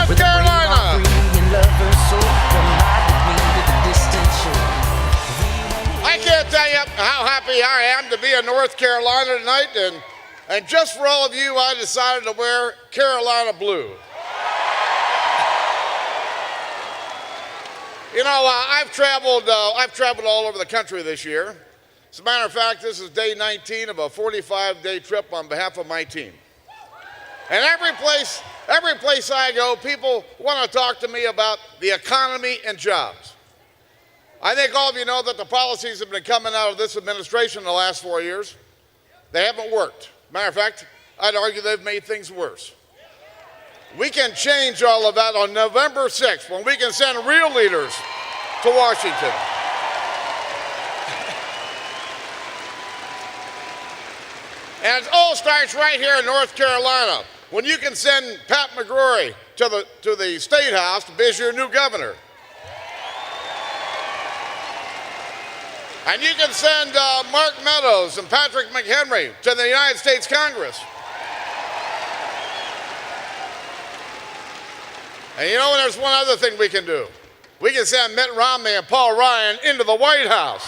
North Carolina. I can't tell you how happy I am to be in North Carolina tonight, and just for all of you, I decided to wear Carolina blue. You know, I've traveled all over the country this year. As a matter of fact, this is day 19 of a 45-day trip on behalf of my team. And every place I go, people want to talk to me about the economy and jobs. I think all of you know that the policies that have been coming out of this administration in the last 4 years, they haven't worked. Matter of fact, I'd argue they've made things worse. We can change all of that on November 6th when we can send real leaders to Washington. And it all starts right here in North Carolina when you can send Pat McCrory to the State House to be your new governor. And you can send Mark Meadows and Patrick McHenry to the United States Congress. And you know, there's one other thing we can do. We can send Mitt Romney and Paul Ryan into the White House.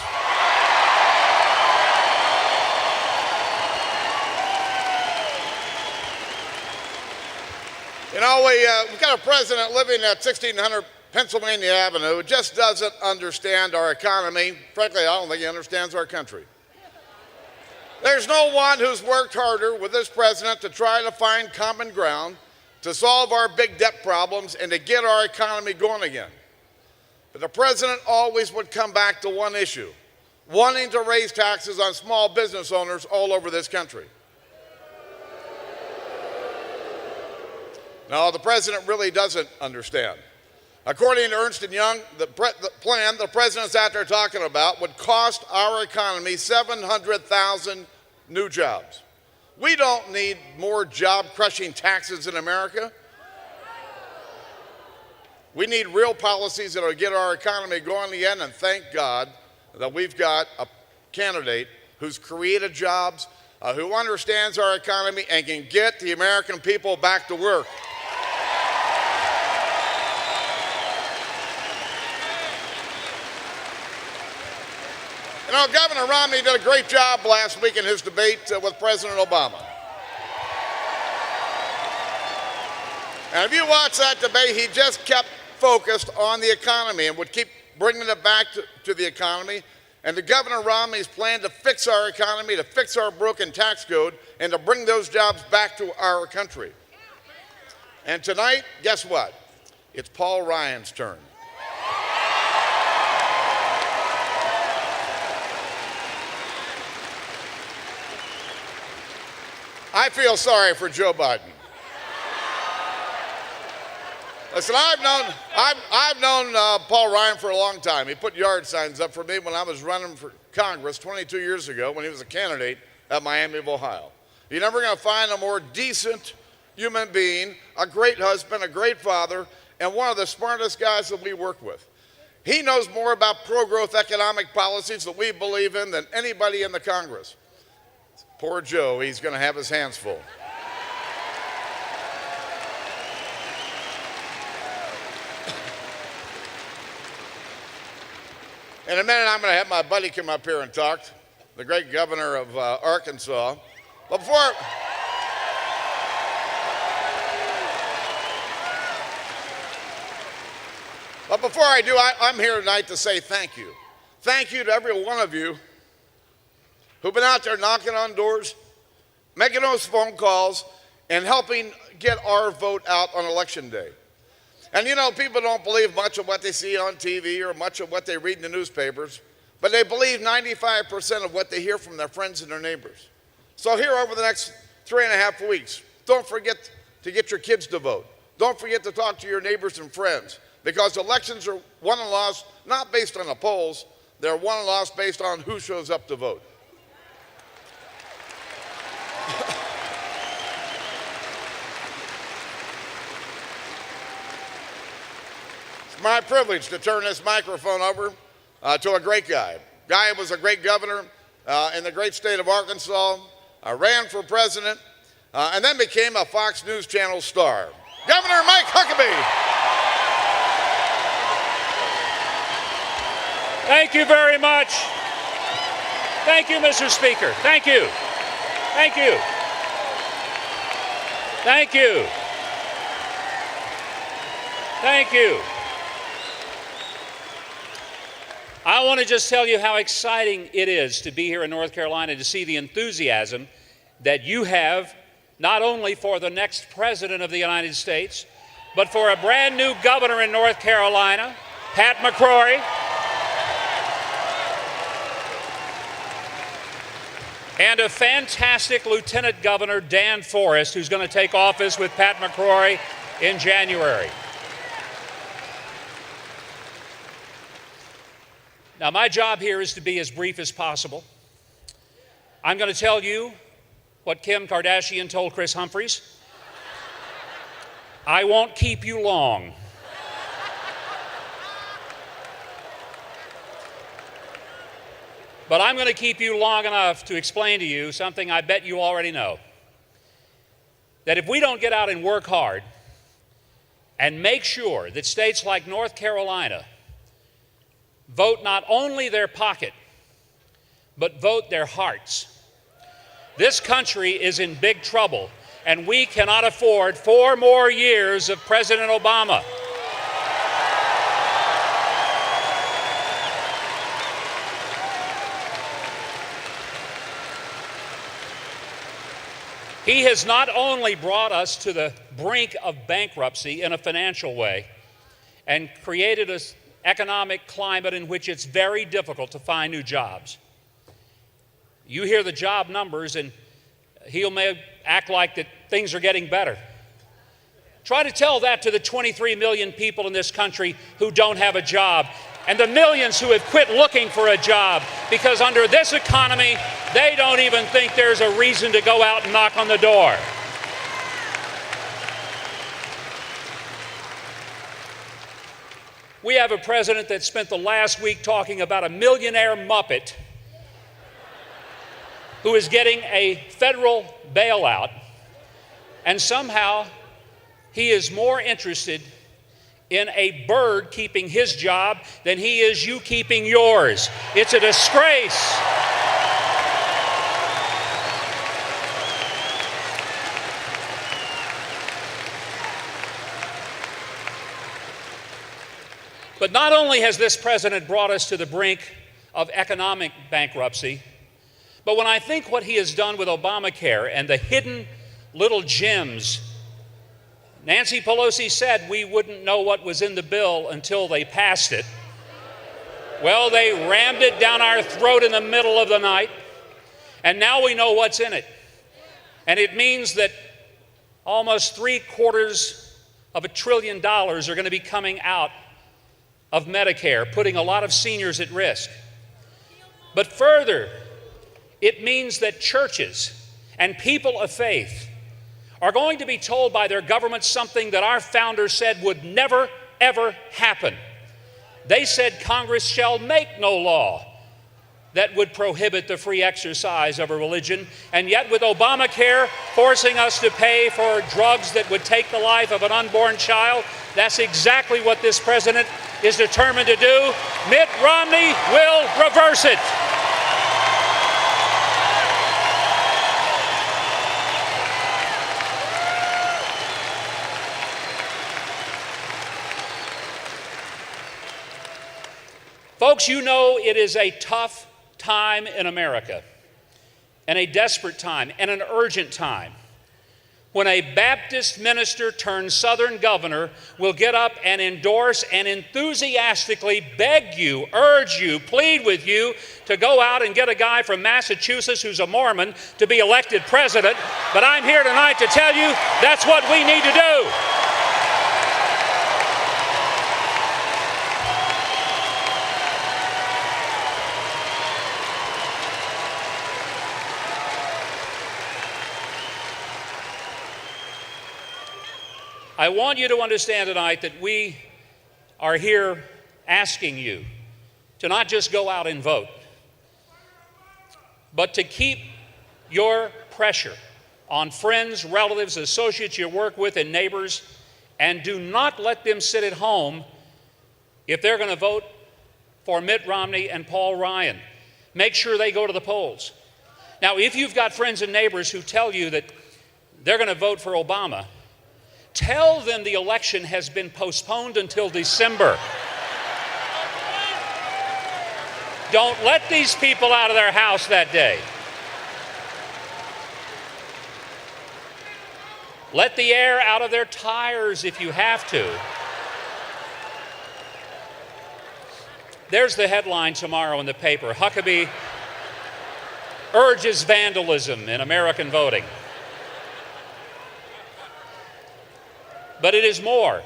You know, we've got a president living at 1600 Pennsylvania Avenue who just doesn't understand our economy. Frankly, I don't think he understands our country. There's no one who's worked harder with this president to try to find common ground, to solve our big debt problems, and to get our economy going again. But the president always would come back to one issue, wanting to raise taxes on small business owners all over this country. No, the president really doesn't understand. According to Ernst & Young, the plan the president's out there talking about would cost our economy 700,000 new jobs. We don't need more job-crushing taxes in America. We need real policies that will get our economy going again, and thank God that we've got a candidate who's created jobs, who understands our economy, and can get the American people back to work. You know, Governor Romney did a great job last week in his debate with President Obama. And if you watch that debate, he just kept focused on the economy and would keep bringing it back to the economy. And the Governor Romney's plan to fix our economy, to fix our broken tax code, and to bring those jobs back to our country. And tonight, guess what? It's Paul Ryan's turn. I feel sorry for Joe Biden. Listen, I've known Paul Ryan for a long time. He put yard signs up for me when I was running for Congress 22 years ago when he was a candidate at Miami of Ohio. You're never going to find a more decent human being, a great husband, a great father, and one of the smartest guys that we work with. He knows more about pro-growth economic policies that we believe in than anybody in the Congress. Poor Joe, he's going to have his hands full. In a minute, I'm going to have my buddy come up here and talk, the great governor of Arkansas. But before I do, I'm here tonight to say thank you. Thank you to every one of you who've been out there knocking on doors, making those phone calls, and helping get our vote out on Election Day. And you know, people don't believe much of what they see on TV or much of what they read in the newspapers, but they believe 95% of what they hear from their friends and their neighbors. So here over the next 3.5 weeks, don't forget to get your kids to vote. Don't forget to talk to your neighbors and friends, because elections are won and lost not based on the polls, they're won and lost based on who shows up to vote. It's my privilege to turn this microphone over to a great guy. Guy was a great governor in the great state of Arkansas, ran for president, and then became a Fox News Channel star. Governor Mike Huckabee. Thank you very much. Thank you, Mr. Speaker. Thank you. Thank you. Thank you. Thank you. I want to just tell you how exciting it is to be here in North Carolina, to see the enthusiasm that you have, not only for the next president of the United States, but for a brand new governor in North Carolina, Pat McCrory, and a fantastic Lieutenant Governor, Dan Forest, who's going to take office with Pat McCrory in January. Now, my job here is to be as brief as possible. I'm going to tell you what Kim Kardashian told Chris Humphries. I won't keep you long. But I'm going to keep you long enough to explain to you something I bet you already know. That if we don't get out and work hard and make sure that states like North Carolina vote not only their pocket, but vote their hearts, this country is in big trouble, and we cannot afford 4 more years of President Obama. He has not only brought us to the brink of bankruptcy in a financial way and created an economic climate in which it's very difficult to find new jobs. You hear the job numbers and he may act like that things are getting better. Try to tell that to the 23 million people in this country who don't have a job, and the millions who have quit looking for a job because under this economy, they don't even think there's a reason to go out and knock on the door. We have a president that spent the last week talking about a millionaire Muppet who is getting a federal bailout, and somehow he is more interested in a bird keeping his job than he is you keeping yours. It's a disgrace. But not only has this president brought us to the brink of economic bankruptcy, but when I think what he has done with Obamacare and the hidden little gems, Nancy Pelosi said we wouldn't know what was in the bill until they passed it. Well, they rammed it down our throat in the middle of the night, and now we know what's in it. And it means that almost $750 billion are going to be coming out of Medicare, putting a lot of seniors at risk. But further, it means that churches and people of faith are going to be told by their government something that our founders said would never, ever happen. They said Congress shall make no law that would prohibit the free exercise of a religion, and yet with Obamacare forcing us to pay for drugs that would take the life of an unborn child, that's exactly what this president is determined to do. Mitt Romney will reverse it. Folks, you know it is a tough time in America, and a desperate time, and an urgent time, when a Baptist minister turned Southern governor will get up and endorse and enthusiastically beg you, urge you, plead with you to go out and get a guy from Massachusetts who's a Mormon to be elected president. But I'm here tonight to tell you that's what we need to do. I want you to understand tonight that we are here asking you to not just go out and vote, but to keep your pressure on friends, relatives, associates you work with, and neighbors And do not let them sit at home if they're going to vote for Mitt Romney and Paul Ryan. Make sure they go to the polls. Now, if you've got friends and neighbors who tell you that they're going to vote for Obama, tell them the election has been postponed until December. Don't let these people out of their house that day. Let the air out of their tires if you have to. There's the headline tomorrow in the paper. Huckabee urges vandalism in American voting. But it is more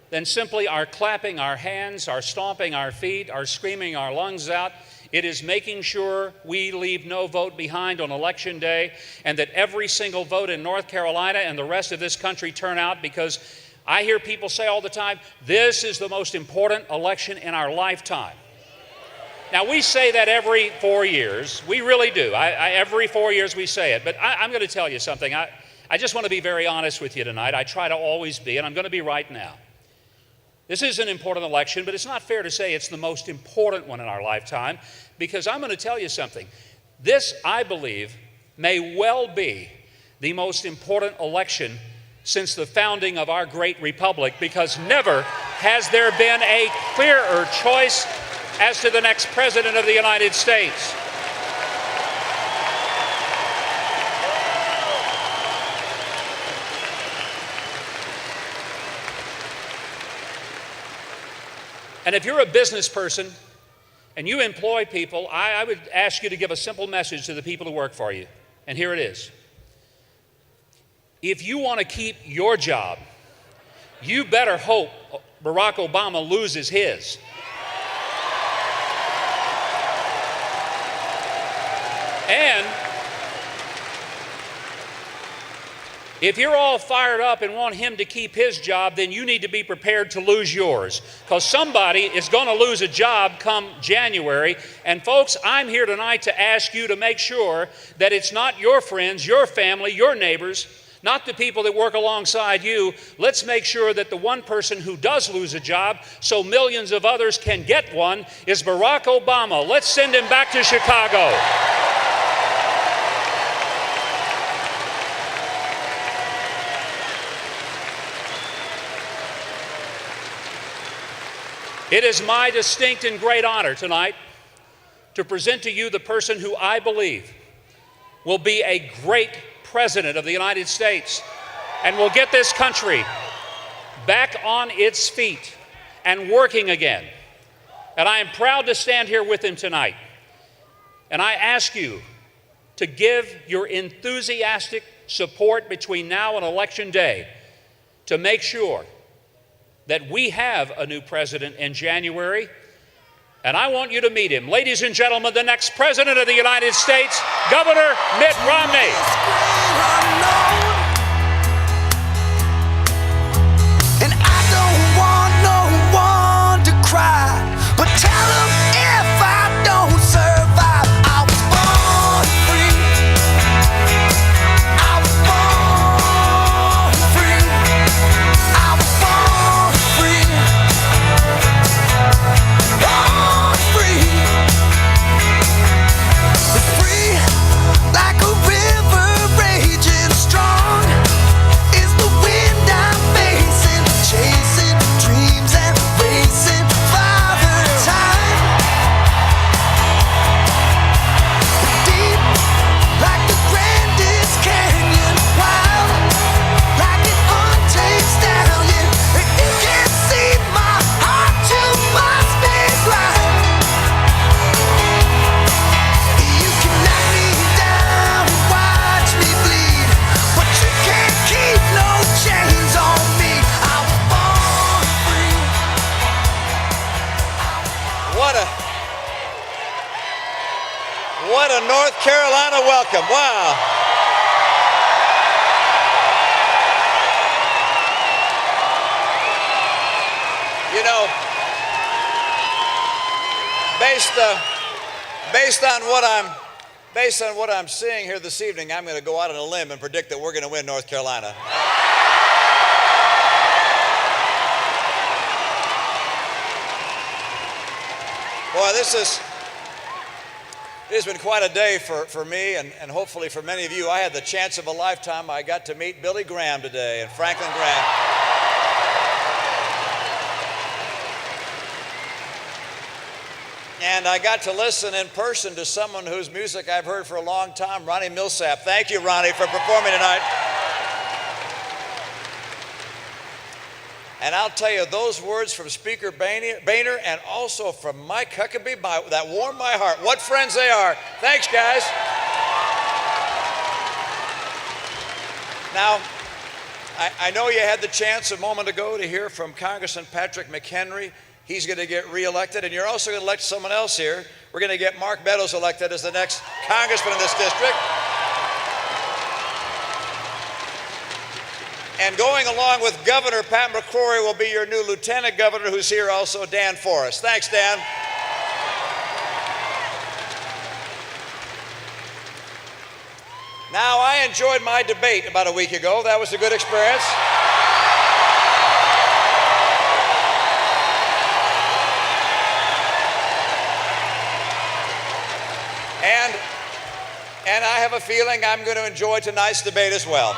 than simply our clapping our hands, our stomping our feet, our screaming our lungs out. It is making sure we leave no vote behind on Election Day, and that every single vote in North Carolina and the rest of this country turn out, because I hear people say all the time, this is the most important election in our lifetime. Now, we say that every 4 years. We really do. Every 4 years we say it. But I'm going to tell you something. I just want to be very honest with you tonight. I try to always be, and I'm going to be right now. This is an important election, but it's not fair to say it's the most important one in our lifetime, because I'm going to tell you something. This, I believe, may well be the most important election since the founding of our great republic, because never has there been a clearer choice as to the next president of the United States. And if you're a business person and you employ people, I would ask you to give a simple message to the people who work for you. And here it is. If you want to keep your job, you better hope Barack Obama loses his. And if you're all fired up and want him to keep his job, then you need to be prepared to lose yours, because somebody is going to lose a job come January. And folks, I'm here tonight to ask you to make sure that it's not your friends, your family, your neighbors, not the people that work alongside you. Let's make sure that the one person who does lose a job, so millions of others can get one, is Barack Obama. Let's send him back to Chicago. It is my distinct and great honor tonight to present to you the person who I believe will be a great president of the United States and will get this country back on its feet and working again. And I am proud to stand here with him tonight. And I ask you to give your enthusiastic support between now and Election Day to make sure that we have a new president in January. And I want you to meet him. Ladies and gentlemen, the next president of the United States, Governor Mitt Romney. And I don't want no one to cry, but tell them if I don't survive, I was born free. I was born free. I was born free. Born free. Free like a river raging strong is the wind I'm facing, chasing dreams and racing Father Time. Deep like the grandest canyon, wild like an untamed stallion. If you can see my heart, you must be blind. You can knock me down and watch me bleed, but you can't keep no chains on me. I was born free. What a North Carolina welcome. Wow. You know, based on what I'm seeing here this evening, I'm going to go out on a limb and predict that we're going to win North Carolina. Boy, it has been quite a day for me and hopefully for many of you. I had the chance of a lifetime. I got to meet Billy Graham today and Franklin Graham. And I got to listen in person to someone whose music I've heard for a long time, Ronnie Millsap. Thank you, Ronnie, for performing tonight. And I'll tell you, those words from Speaker Boehner and also from Mike Huckabee, that warmed my heart. What friends they are. Thanks, guys. Now, I know you had the chance a moment ago to hear from Congressman Patrick McHenry. He's going to get reelected, and you're also going to elect someone else here. We're going to get Mark Meadows elected as the next congressman in this district. And going along with Governor Pat McCrory will be your new lieutenant governor, who's here also, Dan Forrest. Thanks, Dan. Now, I enjoyed my debate about a week ago. That was a good experience. And I have a feeling I'm going to enjoy tonight's debate as well.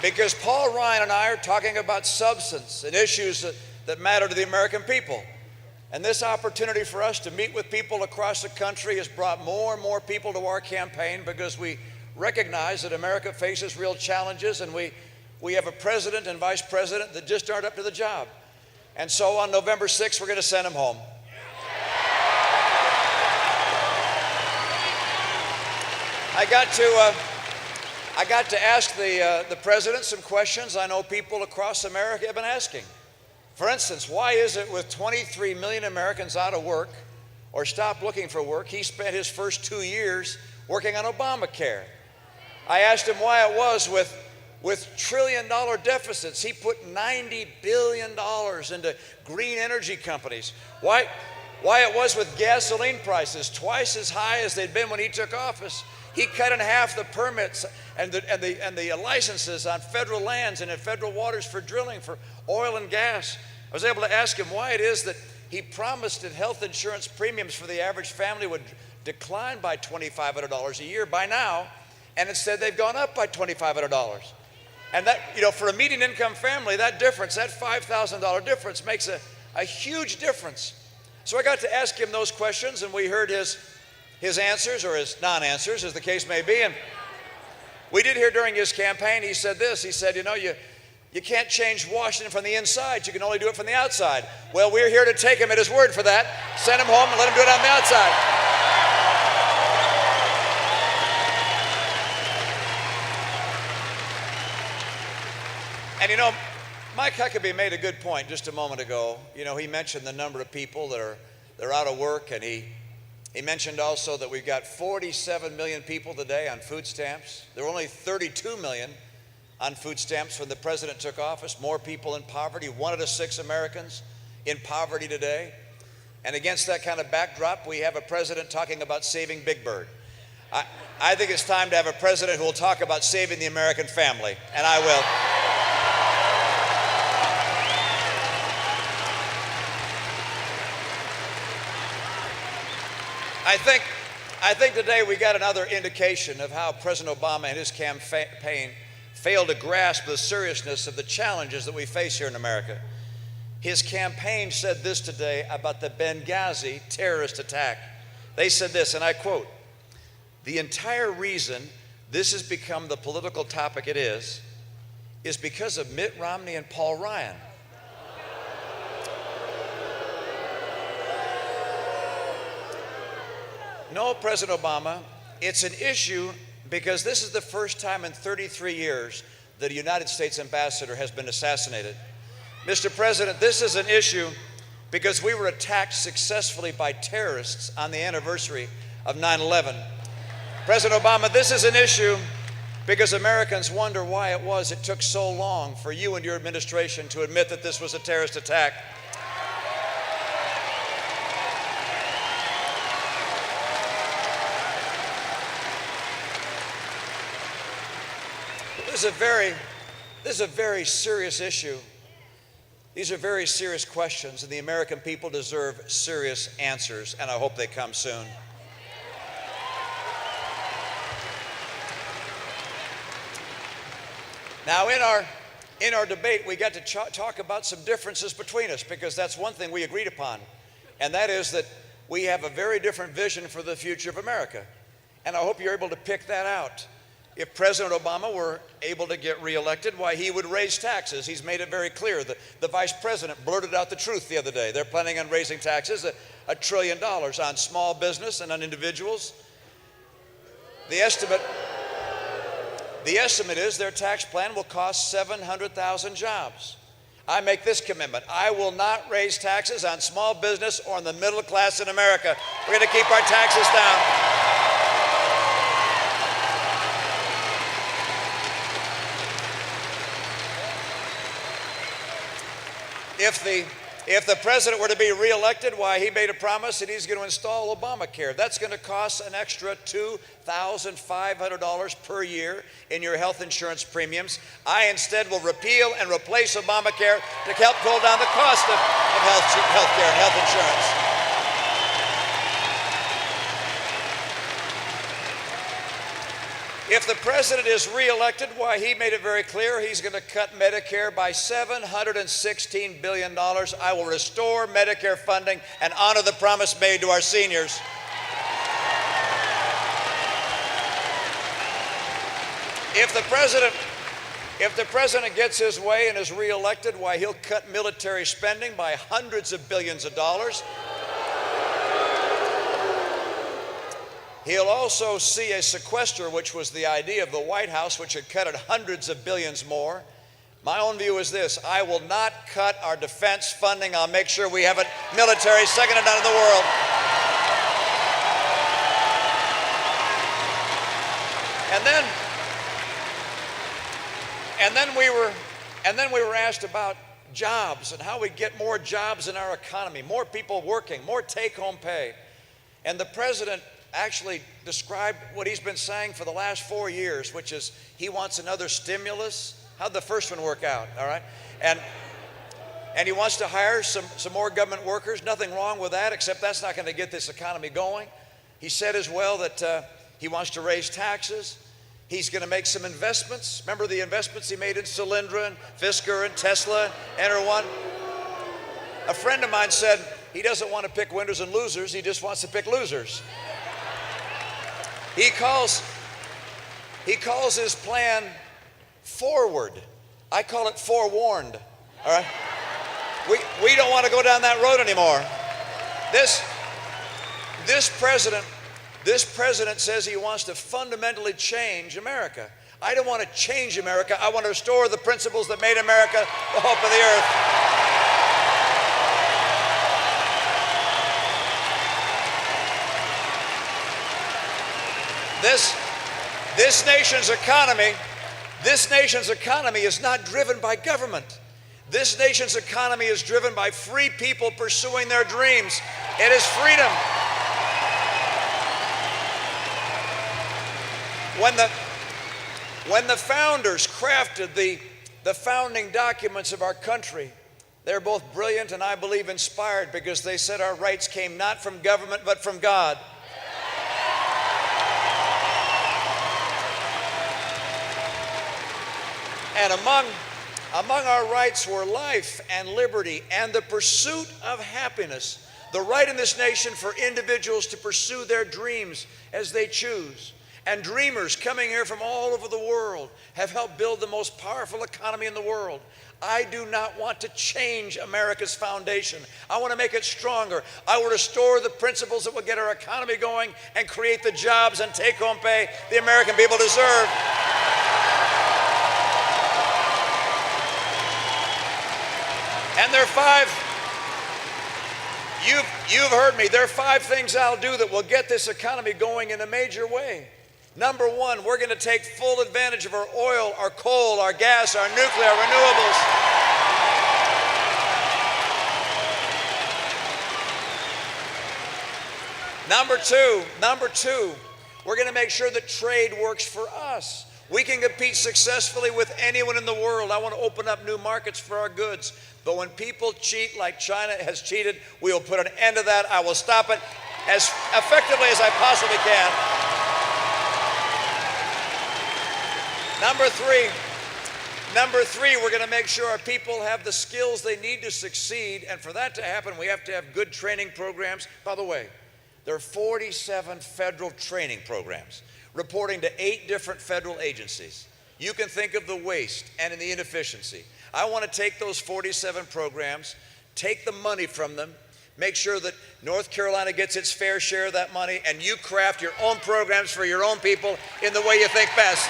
Because Paul Ryan and I are talking about substance and issues that matter to the American people. And this opportunity for us to meet with people across the country has brought more and more people to our campaign because we recognize that America faces real challenges, and we have a president and vice president that just aren't up to the job. And so on November 6th, we're going to send them home. I got to ask the president some questions I know people across America have been asking. For instance, why is it with 23 million Americans out of work or stopped looking for work, he spent his first 2 years working on Obamacare? I asked him why it was with trillion-dollar deficits, he put $90 billion into green energy companies. Why it was with gasoline prices twice as high as they'd been when he took office. He cut in half the permits and the licenses on federal lands and in federal waters for drilling for oil and gas. I was able to ask him why it is that he promised that health insurance premiums for the average family would decline by $2,500 a year by now, and instead they've gone up by $2,500. And that, for a median income family, that difference, that $5,000 difference makes a huge difference. So I got to ask him those questions, and we heard his answers, or his non-answers, as the case may be. And we did hear during his campaign, he said this, he said, you can't change Washington from the inside, you can only do it from the outside. Well, we're here to take him at his word for that, send him home and let him do it on the outside. And Mike Huckabee made a good point just a moment ago. He mentioned the number of people that are out of work, and he mentioned also that we've got 47 million people today on food stamps. There were only 32 million on food stamps when the president took office. More people in poverty, 1 out of 6 Americans in poverty today. And against that kind of backdrop, we have a president talking about saving Big Bird. I think it's time to have a president who will talk about saving the American family, and I will. I think today we got another indication of how President Obama and his campaign failed to grasp the seriousness of the challenges that we face here in America. His campaign said this today about the Benghazi terrorist attack. They said this, and I quote, "The entire reason this has become the political topic it is because of Mitt Romney and Paul Ryan." No, President Obama, it's an issue because this is the first time in 33 years that a United States ambassador has been assassinated. Mr. President, this is an issue because we were attacked successfully by terrorists on the anniversary of 9/11. President Obama, this is an issue because Americans wonder why it took so long for you and your administration to admit that this was a terrorist attack. This is a very serious issue These are very serious questions, and the American people deserve serious answers, and I hope they come soon. Now, in our debate, we got to talk about some differences between us, because that's one thing we agreed upon, and that is that we have a very different vision for the future of America. And I hope you're able to pick that out. If President Obama were able to get reelected, why, he would raise taxes. He's made it very clear. The vice president blurted out the truth the other day. They're planning on raising taxes $1 trillion on small business and on individuals. The estimate is their tax plan will cost 700,000 jobs. I make this commitment. I will not raise taxes on small business or on the middle class in America. We're going to keep our taxes down. If the president were to be reelected, why, he made a promise that he's going to install Obamacare. That's going to cost an extra $2,500 per year in your health insurance premiums. I instead will repeal and replace Obamacare to help pull down the cost of health care and health insurance. If the president is reelected, why, he made it very clear he's going to cut Medicare by $716 billion. I will restore Medicare funding and honor the promise made to our seniors. If the president gets his way and is reelected, why, he'll cut military spending by hundreds of billions of dollars. He'll also see a sequester, which was the idea of the White House, which had cut it hundreds of billions more. My own view is this: I will not cut our defense funding. I'll make sure we have a military second to none in the world. And then we were asked about jobs and how we get more jobs in our economy, more people working, more take-home pay. And the president actually described what he's been saying for the last 4 years, which is he wants another stimulus. How'd the first one work out? All right. And he wants to hire some more government workers. Nothing wrong with that, except that's not going to get this economy going. He said as well that he wants to raise taxes. He's going to make some investments. Remember the investments he made in Cellular and Fisker and Tesla, Enterone? A friend of mine said he doesn't want to pick winners and losers. He just wants to pick losers. He calls his plan forward. I call it forewarned. All right? We don't want to go down that road anymore. This president says he wants to fundamentally change America. I don't want to change America. I want to restore the principles that made America the hope of the earth. This nation's economy is not driven by government. This nation's economy is driven by free people pursuing their dreams. It is freedom. When the founders crafted the founding documents of our country, they're both brilliant and I believe inspired, because they said our rights came not from government but from God. And among our rights were life and liberty and the pursuit of happiness. The right in this nation for individuals to pursue their dreams as they choose. And dreamers coming here from all over the world have helped build the most powerful economy in the world. I do not want to change America's foundation. I want to make it stronger. I will restore the principles that will get our economy going and create the jobs and take-home pay the American people deserve. And there are you've heard me, there are 5 things I'll do that will get this economy going in a major way. Number 1, we're going to take full advantage of our oil, our coal, our gas, our nuclear, our renewables. Number two, we're going to make sure that trade works for us. We can compete successfully with anyone in the world. I want to open up new markets for our goods. But when people cheat like China has cheated, we will put an end to that. I will stop it as effectively as I possibly can. Number three, we're going to make sure our people have the skills they need to succeed. And for that to happen, we have to have good training programs. By the way, there are 47 federal training programs reporting to 8 different federal agencies. You can think of the waste and the inefficiency. I want to take those 47 programs, take the money from them, make sure that North Carolina gets its fair share of that money, and you craft your own programs for your own people in the way you think best.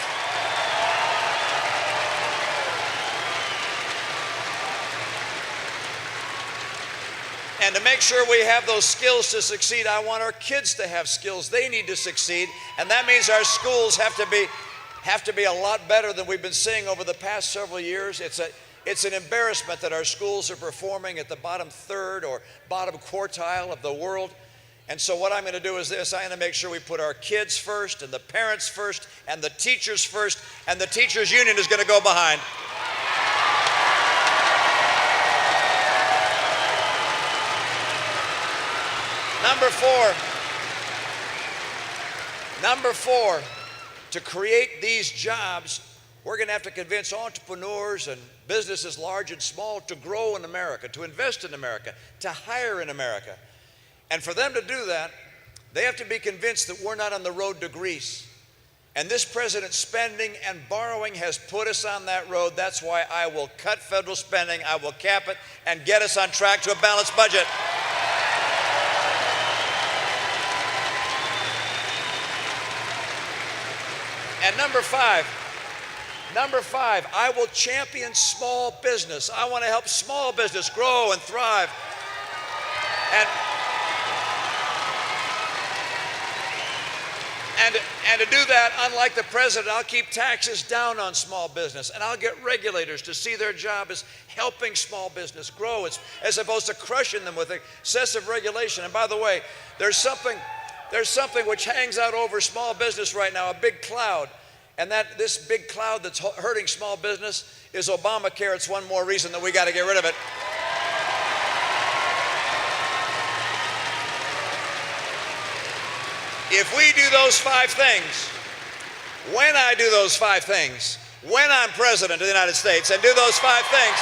And to make sure we have those skills to succeed, I want our kids to have skills they need to succeed, and that means our schools have to be a lot better than we've been seeing over the past several years. It's an embarrassment that our schools are performing at the bottom third or bottom quartile of the world. And so what I'm going to do is this: I'm going to make sure we put our kids first, and the parents first, and the teachers first, and the teachers union is going to go behind. Number four, to create these jobs, we're going to have to convince entrepreneurs and businesses large and small to grow in America, to invest in America, to hire in America. And for them to do that, they have to be convinced that we're not on the road to Greece. And this president's spending and borrowing has put us on that road. That's why I will cut federal spending, I will cap it, and get us on track to a balanced budget. And number five, I will champion small business. I want to help small business grow and thrive. And to do that, unlike the president, I'll keep taxes down on small business, and I'll get regulators to see their job as helping small business grow, as opposed to crushing them with excessive regulation. And by the way, there's something which hangs out over small business right now, a big cloud. And this big cloud that's hurting small business is Obamacare. It's one more reason that we got to get rid of it. If we do those 5 things, when I do those 5 things, when I'm president of the United States and do those 5 things,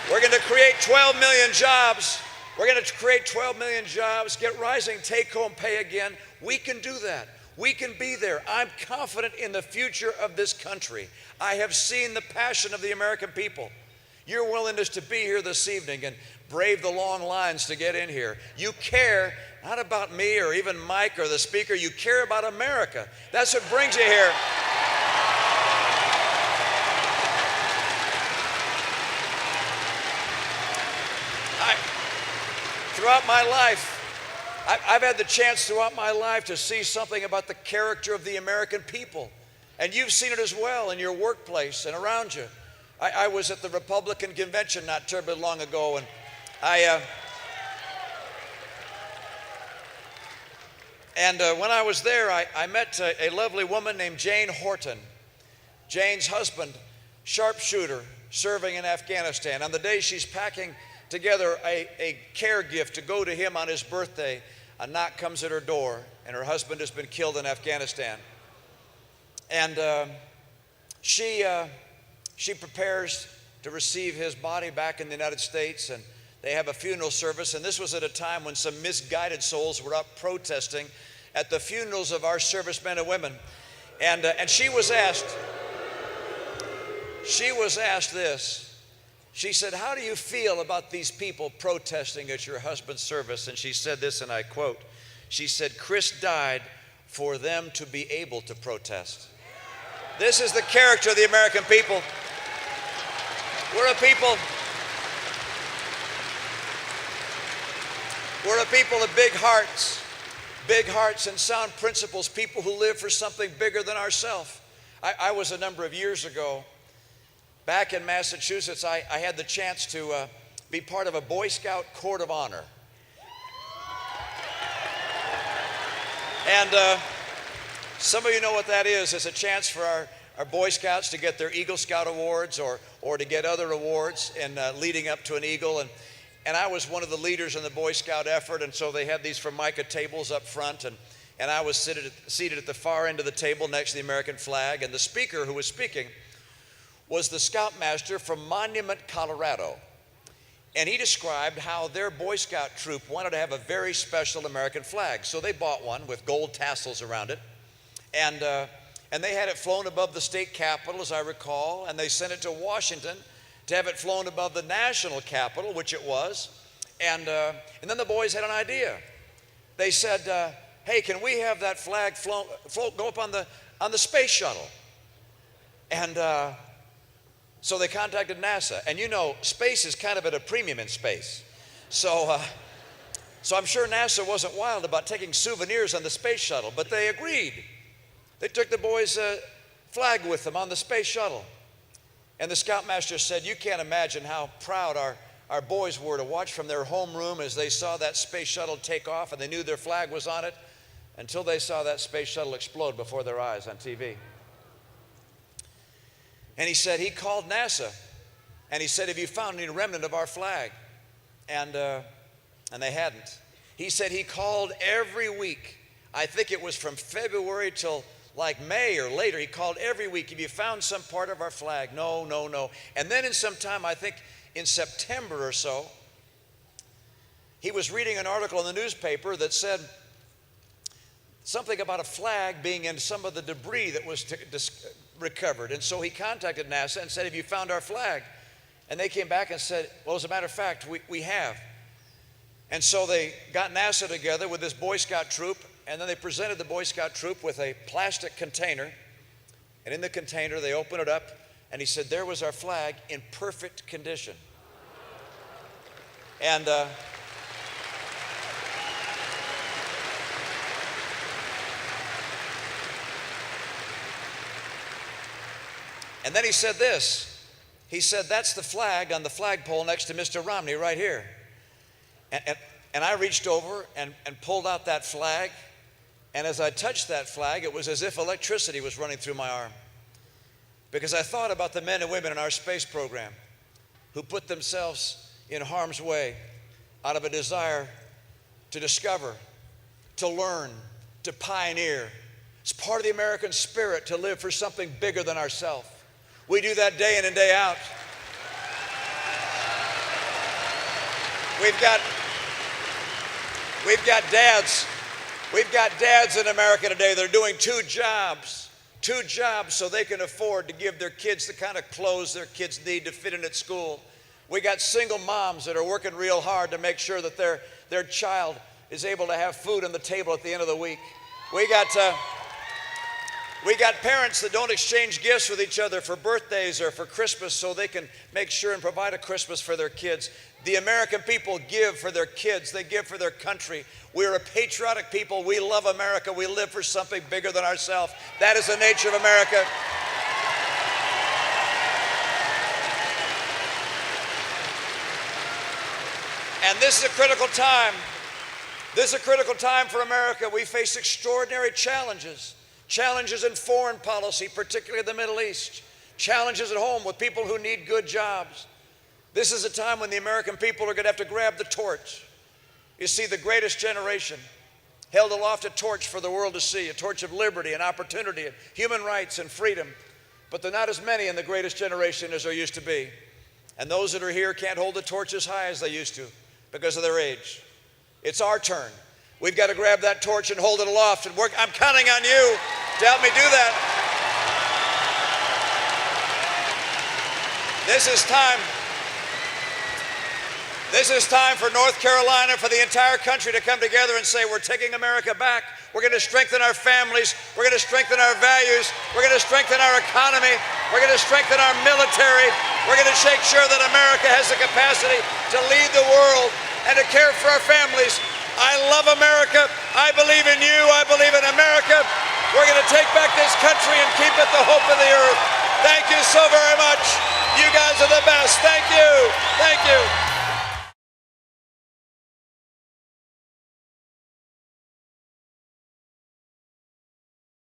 we're going to create 12 million jobs. We're going to create 12 million jobs, get rising take-home pay again. We can do that. We can be there. I'm confident in the future of this country. I have seen the passion of the American people. Your willingness to be here this evening and brave the long lines to get in here. You care not about me or even Mike or the speaker. You care about America. That's what brings you here. Throughout my life, I've had the chance throughout my life to see something about the character of the American people. And you've seen it as well in your workplace and around you. I was at the Republican convention not terribly long ago, and when I was there, I met a lovely woman named Jane Horton. Jane's husband, sharpshooter, serving in Afghanistan. On the day she's packing together a care gift to go to him on his birthday, a knock comes at her door, and her husband has been killed in Afghanistan. And she prepares to receive his body back in the United States, and they have a funeral service. And this was at a time when some misguided souls were up protesting at the funerals of our servicemen and women. And she was asked this. She said, "How do you feel about these people protesting at your husband's service?" And she said this, and I quote, she said, "Chris died for them to be able to protest." This is the character of the American people. We're a people of big hearts and sound principles, people who live for something bigger than ourselves. I was a number of years ago, back in Massachusetts, I had the chance to be part of a Boy Scout Court of Honor. Some of you know what that is. It's a chance for our Boy Scouts to get their Eagle Scout awards or to get other awards in leading up to an Eagle. And I was one of the leaders in the Boy Scout effort, and so they had these Formica tables up front, and I was seated at the far end of the table next to the American flag, and the speaker who was speaking was the Scoutmaster from Monument, Colorado. And he described how their Boy Scout troop wanted to have a very special American flag. So they bought one with gold tassels around it. And they had it flown above the state capitol, as I recall, and they sent it to Washington to have it flown above the national capitol, which it was. And then the boys had an idea. They said, hey, can we have that flag go up on the space shuttle? And so they contacted NASA. And you know, space is kind of at a premium in space. So I'm sure NASA wasn't wild about taking souvenirs on the space shuttle, but they agreed. They took the boys' flag with them on the space shuttle. And the Scoutmaster said, you can't imagine how proud our boys were to watch from their homeroom as they saw that space shuttle take off, and they knew their flag was on it until they saw that space shuttle explode before their eyes on TV. And he said he called NASA, and he said, have you found any remnant of our flag? And they hadn't. He said he called every week. I think it was from February till like May or later. He called every week. Have you found some part of our flag? No, no, no. And then in some time, I think in September or so, he was reading an article in the newspaper that said something about a flag being in some of the debris that was recovered. And so he contacted NASA and said, have you found our flag? And they came back and said, well, as a matter of fact, we have. And so they got NASA together with this Boy Scout troop, and then they presented the Boy Scout troop with a plastic container. And in the container, they opened it up, and he said, there was our flag in perfect condition. And then he said this. He said, that's the flag on the flagpole next to Mr. Romney right here. And I reached over and pulled out that flag. And as I touched that flag, it was as if electricity was running through my arm. Because I thought about the men and women in our space program who put themselves in harm's way out of a desire to discover, to learn, to pioneer. It's part of the American spirit to live for something bigger than ourselves. We do that day in and day out. We've got dads. We've got dads in America today that are doing two jobs so they can afford to give their kids the kind of clothes their kids need to fit in at school. We got single moms that are working real hard to make sure that their child is able to have food on the table at the end of the week. We got parents that don't exchange gifts with each other for birthdays or for Christmas so they can make sure and provide a Christmas for their kids. The American people give for their kids. They give for their country. We're a patriotic people. We love America. We live for something bigger than ourselves. That is the nature of America. And this is a critical time. This is a critical time for America. We face extraordinary challenges. Challenges in foreign policy, particularly in the Middle East. Challenges at home with people who need good jobs. This is a time when the American people are going to have to grab the torch. You see, the greatest generation held aloft a torch for the world to see, a torch of liberty and opportunity and human rights and freedom. But there are not as many in the greatest generation as there used to be. And those that are here can't hold the torch as high as they used to because of their age. It's our turn. We've got to grab that torch and hold it aloft and work. I'm counting on you to help me do that. This is time for North Carolina, for the entire country to come together and say, we're taking America back. We're going to strengthen our families. We're going to strengthen our values. We're going to strengthen our economy. We're going to strengthen our military. We're going to make sure that America has the capacity to lead the world and to care for our families. I love America. I believe in you. I believe in America. We're going to take back this country and keep it the hope of the earth. Thank you so very much.